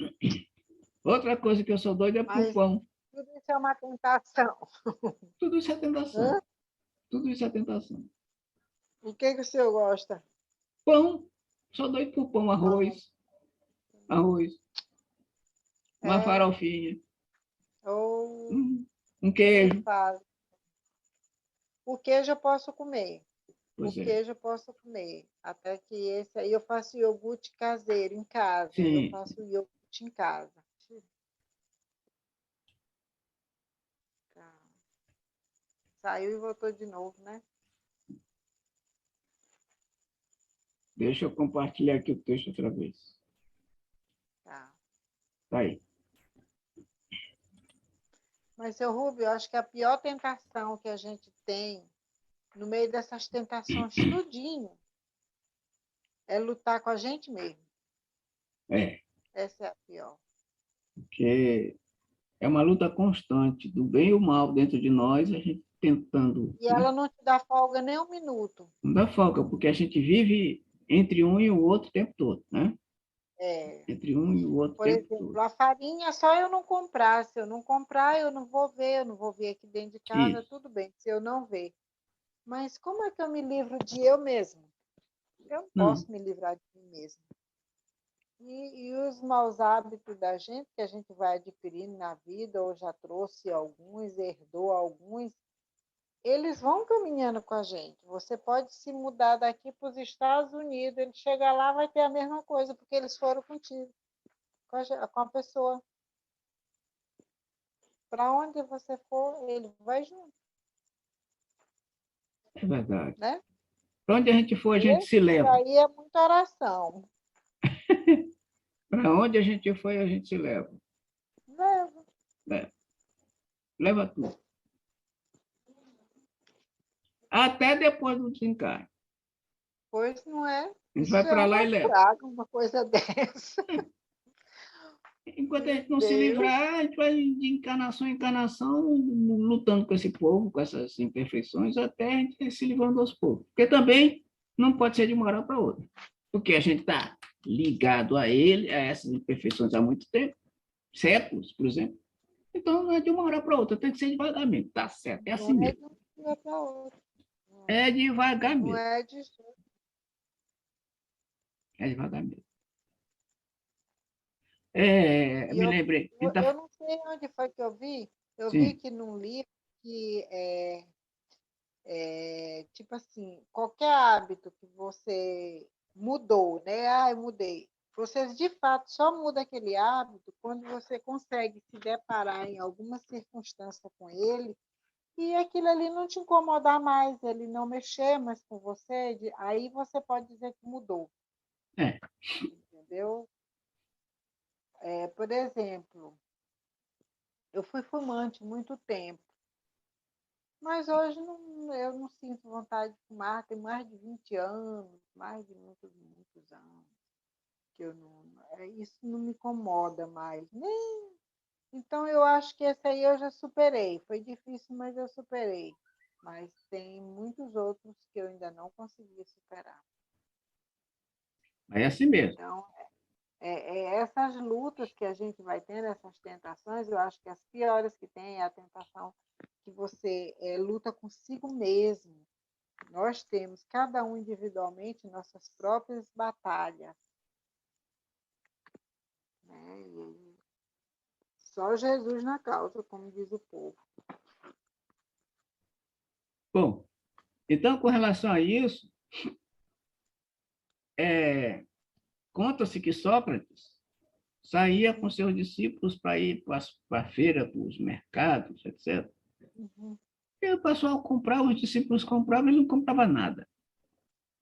Outra coisa que eu sou doido é por mas pão. tudo isso é uma tentação. Tudo isso é Hã? tentação. Tudo isso é tentação. O que o senhor gosta? Pão, sou doido por pão, arroz, uma farofinha, Ou um me queijo. fala. O queijo eu posso comer. O Pois é, queijo eu posso comer. Até que esse aí eu faço iogurte caseiro em casa. Eu sim. faço iogurte em casa. Tá. Saiu e voltou de novo, né? Deixa eu compartilhar aqui o texto outra vez. Tá. Tá aí. Mas, seu Rubio, eu acho que a pior tentação que a gente tem, no meio dessas tentações tudinho, é lutar com a gente mesmo. É, Essa é a pior. porque é uma luta constante do bem e o mal dentro de nós, a gente tentando, E né? ela não te dá folga nem um minuto. Não dá folga, porque a gente vive entre um e o outro o tempo todo, né? É. Entre um e o outro o Por tempo todo. exemplo, a farinha, só eu não comprar. Se eu não comprar, eu não vou ver aqui dentro de casa, Isso. tudo bem, se eu não ver. Mas como é que eu me livro de eu mesmo? Eu não Não, posso me livrar de mim mesmo. E os maus hábitos da gente, que a gente vai adquirindo na vida, ou já trouxe alguns, herdou alguns, eles vão caminhando com a gente. Você pode se mudar daqui para os Estados Unidos, ele chegar lá vai ter a mesma coisa, porque eles foram contigo, com a pessoa. Para onde você for, ele vai junto, é verdade. né? Para onde a gente for, a gente se Esse leva. aí é muita oração. Para onde a gente for, a gente se leva. Leva. Leva tudo. até depois do desencarne. Pois não é? A gente Isso vai é para lá e uma leva. praga, uma coisa dessa. Enquanto a Meu gente não se Deus. livrar, a gente vai de encarnação em encarnação, lutando com esse povo, com essas imperfeições, até a gente se livrando aos poucos. Porque também não pode ser de uma hora para outra. Porque a gente está ligado a ele, a essas imperfeições há muito tempo, séculos, por exemplo. Então, não é de uma hora para outra, tem que ser devagarmente, tá certo, é assim Não é mesmo. de um dia para outro. É devagar Não mesmo, é de. é devagar mesmo. É, E me lembrei, eu não sei onde foi que eu vi. Eu vi sim, que num livro que tipo assim, qualquer hábito que você mudou, né? Ah, eu mudei. Você de fato só muda aquele hábito quando você consegue se deparar em alguma circunstância com ele e aquilo ali não te incomodar mais, ele não mexer mais com você, aí você pode dizer que mudou, é. entendeu? Por exemplo, eu fui fumante muito tempo, mas hoje eu não sinto vontade de fumar, tem mais de 20 anos, mais de muitos, muitos anos, que eu não, isso não me incomoda mais, nem. Então eu acho que esse aí eu já superei. Foi difícil, mas eu superei. Mas tem muitos outros que eu ainda não consegui superar. É assim mesmo. Então, essas lutas que a gente vai tendo, essas tentações, eu acho que as piores que tem é a tentação que você luta consigo mesmo. Nós temos, cada um individualmente, nossas próprias batalhas. Né? E só Jesus na causa, como diz o povo. Bom, então, com relação a isso, conta-se que Sócrates saía com seus discípulos para ir para a feira, para os mercados, etc. Uhum. E o pessoal comprava, os discípulos compravam, ele não comprava nada.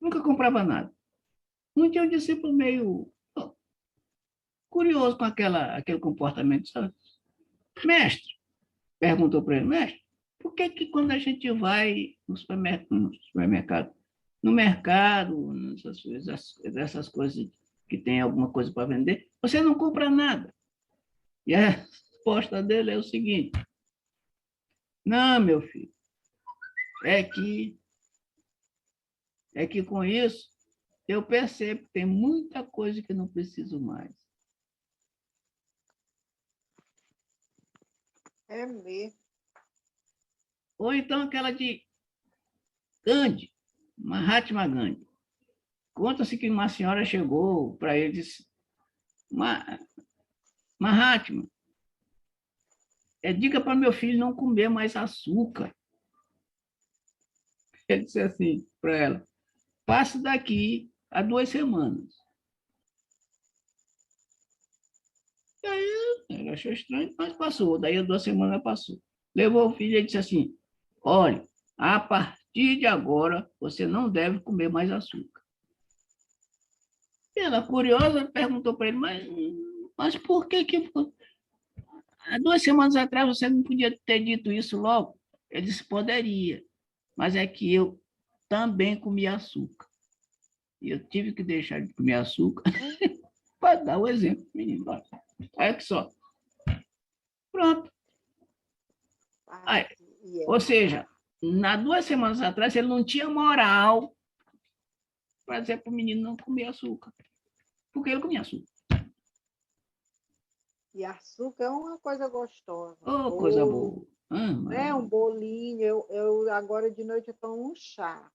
Nunca comprava nada. Um dia um discípulo meio curioso com aquele comportamento. Sabe? Mestre, perguntou para ele, mestre, por que que quando a gente vai no mercado, essas coisas que tem alguma coisa para vender, você não compra nada? E a resposta dele é o seguinte, não, meu filho, é que, é que com isso eu percebo que tem muita coisa que eu não preciso mais. É mesmo. Ou então aquela de Gandhi, Mahatma Gandhi. Conta-se que uma senhora chegou para ele e disse, Mahatma, diga para meu filho não comer mais açúcar. Ele disse assim para ela, passe daqui a 2 semanas. E aí ela achou estranho, mas passou. Daí a 2 semanas passou. Levou o filho e disse assim, olha, a partir de agora você não deve comer mais açúcar. E ela, curiosa, perguntou para ele, mas por que há 2 semanas atrás você não podia ter dito isso logo? Ele disse, poderia, mas é que eu também comia açúcar. E eu tive que deixar de comer açúcar para dar o exemplo, menino. Olha que só. Pronto. Aí, ou seja, na 2 semanas atrás, ele não tinha moral para dizer para o menino não comer açúcar. Porque ele comia açúcar. E açúcar é uma coisa gostosa. Um Oh, coisa bolo, boa. né? Um bolinho. Eu agora de noite eu tomo um chá.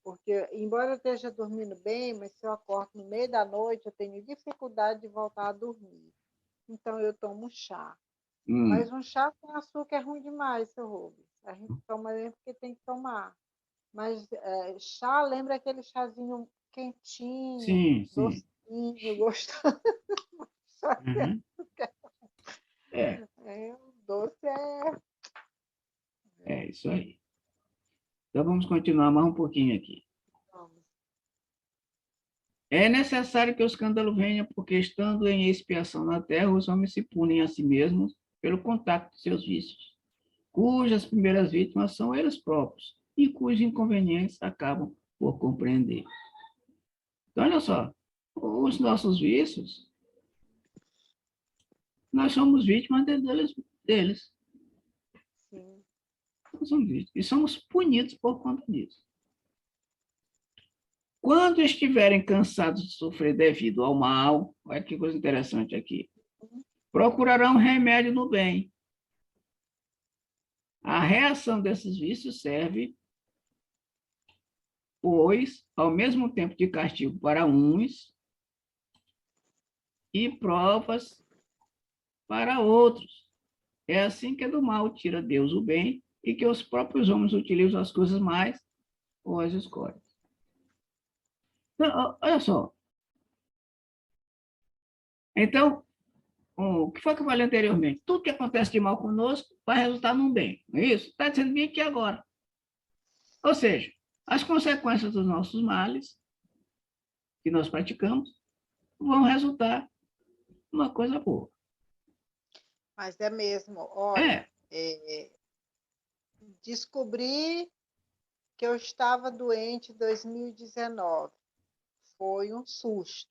Porque, embora eu esteja dormindo bem, mas se eu acordo no meio da noite, eu tenho dificuldade de voltar a dormir. Então, eu tomo chá. Mas um chá com açúcar é ruim demais, seu Rubens. A gente toma mesmo porque tem que tomar. Mas chá lembra aquele chazinho quentinho, Sim, sim. docinho, gostoso. Uhum. É, O doce é. é isso aí. Então vamos continuar mais um pouquinho aqui. Vamos. É necessário que o escândalo venha, porque estando em expiação na terra, os homens se punem a si mesmos pelo contato de seus vícios, cujas primeiras vítimas são eles próprios, e cujos inconvenientes acabam por compreender. Então, olha só, os nossos vícios, nós somos vítimas deles. Sim. Nós somos vítimas, e somos punidos por conta disso. Quando estiverem cansados de sofrer devido ao mal, olha que coisa interessante aqui, procurarão remédio no bem. A reação desses vícios serve, pois, ao mesmo tempo de castigo para uns e provas para outros. É assim que do mal tira Deus o bem e que os próprios homens utilizam as coisas mais ou as escolhem. Então, olha só. Então, o que foi que eu falei anteriormente? Tudo que acontece de mal conosco vai resultar num bem. Não é isso? Está dizendo bem aqui agora. Ou seja, as consequências dos nossos males que nós praticamos vão resultar numa coisa boa. Mas é mesmo, olha, descobri que eu estava doente em 2019. Foi um susto,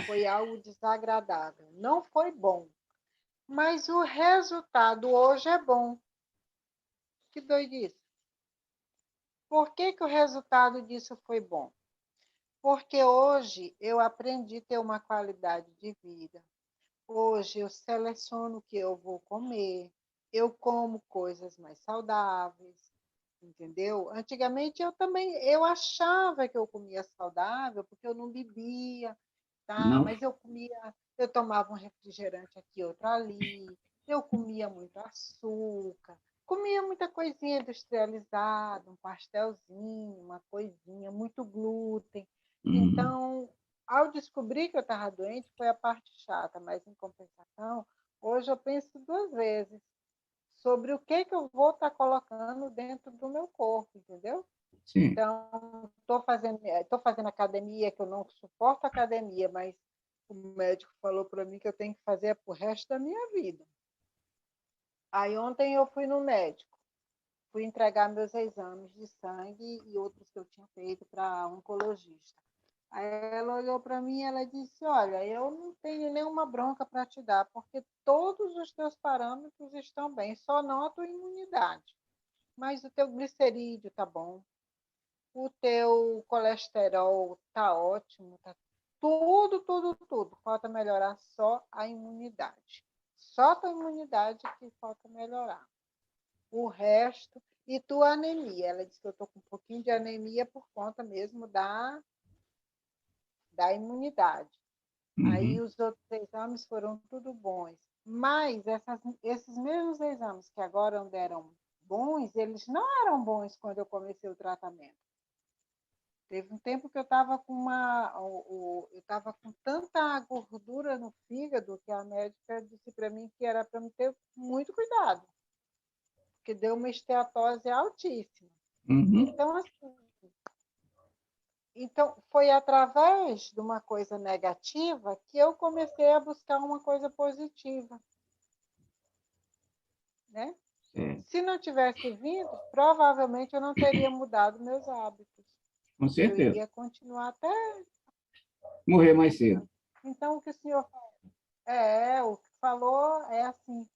foi algo desagradável. Não foi bom, mas o resultado hoje é bom. Que doidice. Por que o resultado disso foi bom? Porque hoje eu aprendi a ter uma qualidade de vida. Hoje eu seleciono o que eu vou comer, eu como coisas mais saudáveis, entendeu? Antigamente eu achava que eu comia saudável porque eu não bebia, tá? Não, Mas eu tomava um refrigerante aqui, outro ali, eu comia muito açúcar, comia muita coisinha industrializada, um pastelzinho, uma coisinha, muito glúten. Então, ao descobrir que eu estava doente, foi a parte chata, mas em compensação, hoje eu penso duas vezes sobre o que eu vou estar colocando dentro do meu corpo, entendeu? sim. Então, tô fazendo academia, que eu não suporto academia, mas o médico falou para mim que eu tenho que fazer para o resto da minha vida. Aí ontem eu fui no médico, fui entregar meus exames de sangue e outros que eu tinha feito para oncologista. Aí ela olhou para mim e ela disse, olha, eu não tenho nenhuma bronca para te dar, porque todos os teus parâmetros estão bem, só não a tua imunidade. Mas o teu glicerídeo está bom, o teu colesterol está ótimo, tá tudo, tudo, tudo. Falta melhorar só a imunidade. Só a tua imunidade que falta melhorar. O resto, e tua anemia. Ela disse que eu estou com um pouquinho de anemia por conta mesmo da imunidade. Aí os outros exames foram tudo bons. Mas esses mesmos exames que agora deram bons, eles não eram bons quando eu comecei o tratamento. Teve um tempo que eu estava com tanta gordura no fígado que a médica disse para mim que era para me ter muito cuidado, porque deu uma esteatose altíssima. Então, assim, foi através de uma coisa negativa que eu comecei a buscar uma coisa positiva, né? Se não tivesse vindo, provavelmente eu não teria mudado meus hábitos. Com Eu certeza. iria continuar até Morrer mais cedo. Então, o que o senhor o que falou é assim,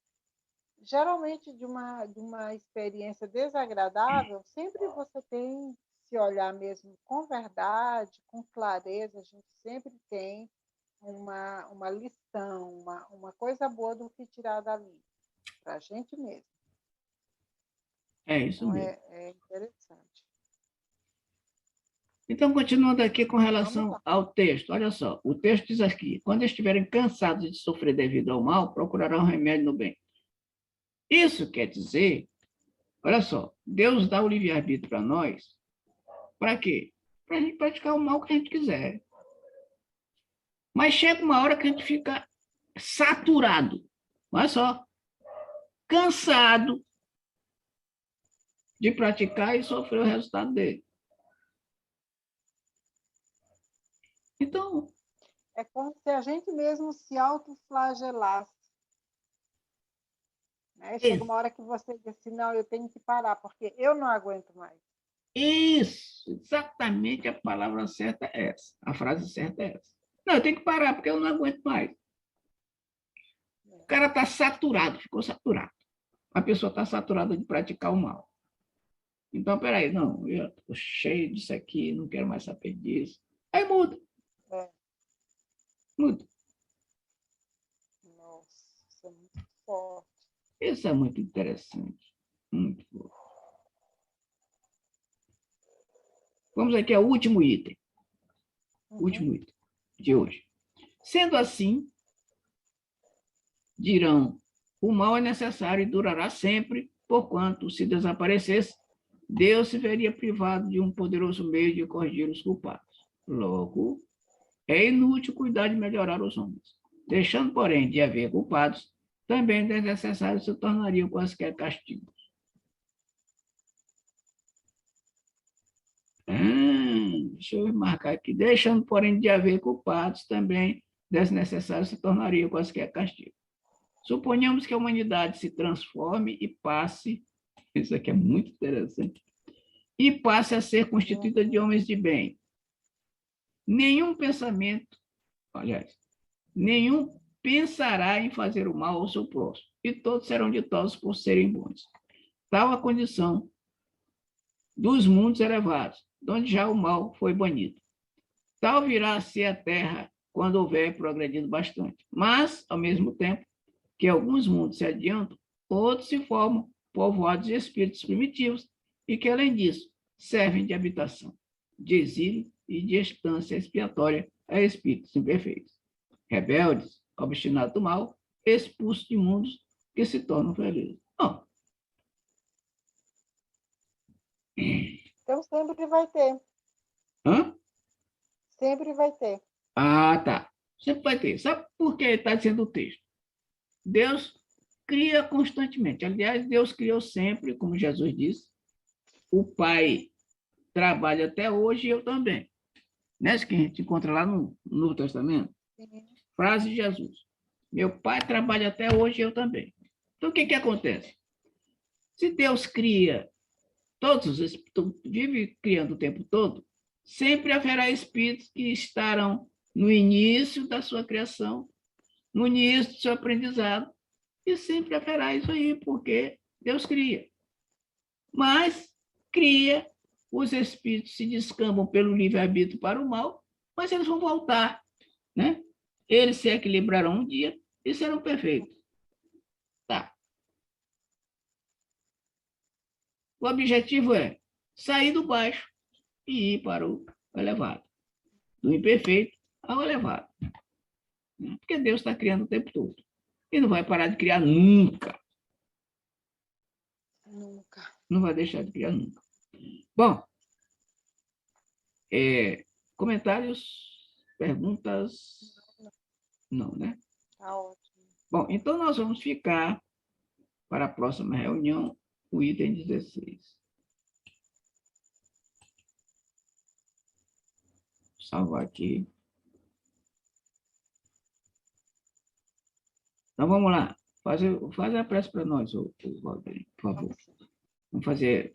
geralmente de uma experiência desagradável, sempre você tem que se olhar mesmo com verdade, com clareza, a gente sempre tem uma lição, uma coisa boa do que tirar dali, para a gente mesmo. É isso Então, mesmo. é interessante. Então, continuando aqui com relação ao texto, olha só, o texto diz aqui: quando estiverem cansados de sofrer devido ao mal, procurarão remédio no bem. Isso quer dizer, olha só, Deus dá o livre-arbítrio para nós, para quê? Para a gente praticar o mal que a gente quiser. Mas chega uma hora que a gente fica saturado, olha só, cansado de praticar e sofrer o resultado dele. Então, É como se a gente mesmo se autoflagelasse. Né? Chega uma hora que você diz assim, não, eu tenho que parar, porque eu não aguento mais. Isso, exatamente a palavra certa é essa. A frase certa é essa. Não, eu tenho que parar, porque eu não aguento mais. O cara está saturado, ficou saturado. A pessoa está saturada de praticar o mal. Então, peraí, não, eu estou cheio disso aqui, não quero mais saber disso. Aí muda, É. muda. Nossa, isso é muito forte. Isso é muito interessante. Muito bom. Vamos aqui ao último item. Último item de hoje. Sendo assim, dirão, o mal é necessário e durará sempre, porquanto, se desaparecesse, Deus se veria privado de um poderoso meio de corrigir os culpados. Logo, é inútil cuidar de melhorar os homens. Deixando, porém, de haver culpados, também desnecessário se tornariam quaisquer castigos. Deixa eu marcar aqui. Deixando, porém, de haver culpados, também desnecessário se tornaria quaisquer castigo. Suponhamos que a humanidade se transforme e passe, isso aqui é muito interessante, e passe a ser constituída de homens de bem. Nenhum pensamento, aliás, nenhum pensará em fazer o mal ao seu próximo, e todos serão ditosos por serem bons. Tal a condição dos mundos elevados, onde já o mal foi banido. Tal virá a ser a Terra quando houver progredido bastante. Mas, ao mesmo tempo que alguns mundos se adiantam, outros se formam povoados de espíritos primitivos e que, além disso, servem de habitação, de exílio e de estância expiatória a espíritos imperfeitos, rebeldes, obstinados do mal, expulsos de mundos que se tornam felizes. Oh. Então sempre vai ter. Hã? Sempre vai ter. Ah, tá. Sempre vai ter. Sabe por que está dizendo o texto? Deus cria constantemente. Aliás, Deus criou sempre, como Jesus disse. O Pai trabalha até hoje e eu também. Né? Isso que a gente encontra lá no Novo Testamento. Sim. Frase de Jesus. Meu Pai trabalha até hoje e eu também. Então, o que acontece? Se Deus cria todos os espíritos, vive criando o tempo todo, sempre haverá espíritos que estarão no início da sua criação, no início do seu aprendizado, e sempre haverá isso aí, porque Deus cria. Mas cria, os espíritos se descambam pelo livre-arbítrio para o mal, mas eles vão voltar, né? Eles se equilibrarão um dia e serão perfeitos. Tá. O objetivo é sair do baixo e ir para o elevado, do imperfeito ao elevado. Porque Deus está criando o tempo todo. E não vai parar de criar nunca. Nunca. Não vai deixar de criar nunca. Bom, comentários, perguntas? Não, né? Tá ótimo. Bom, então nós vamos ficar para a próxima reunião o item 16. Vou salvar aqui. Então vamos lá. Faz a prece para nós, Valdir, por favor. Vamos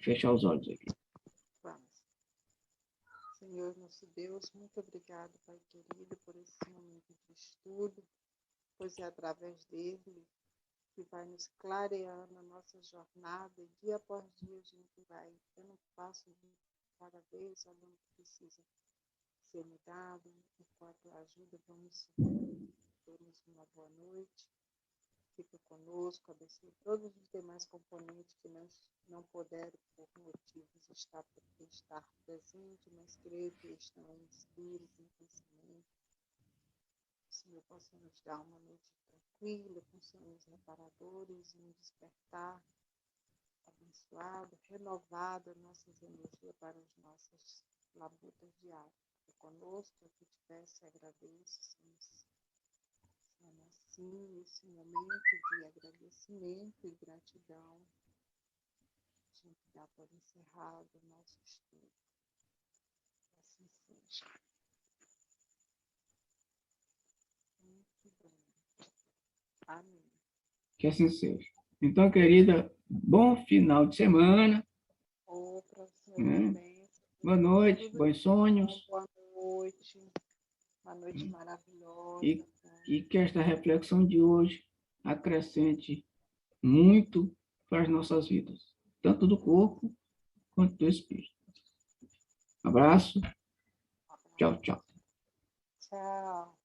fechar os olhos aqui. Vamos. Senhor, nosso Deus, muito obrigado, Pai querido, por esse momento de estudo, pois é através dele que vai nos clareando a nossa jornada, e dia após dia a gente vai dando um passo de cada vez, olhando o que precisa ser mudado, enquanto ajuda, vamos termos uma boa noite. Fica conosco, abençoe todos os demais componentes que não puderam, por motivos, estar presente, mas creio que estão em espírito, em pensamento. O Senhor possa nos dar uma noite tranquila, com sonhos reparadores, um despertar abençoado, renovado, nossas energias para as nossas labutas diárias. Fica conosco, o que tivesse, agradeço, assim, nesse momento de agradecimento e gratidão, a gente dá por encerrado o nosso estudo. Assim seja. Muito bem. Amém. Que assim seja. Então, querida, bom final de semana. Para o senhor Né? também. Boa noite, Tudo bons de sonhos. bom, boa noite. Uma noite maravilhosa. E que esta reflexão de hoje acrescente muito para as nossas vidas, tanto do corpo quanto do espírito. Abraço. Tchau, tchau. Tchau.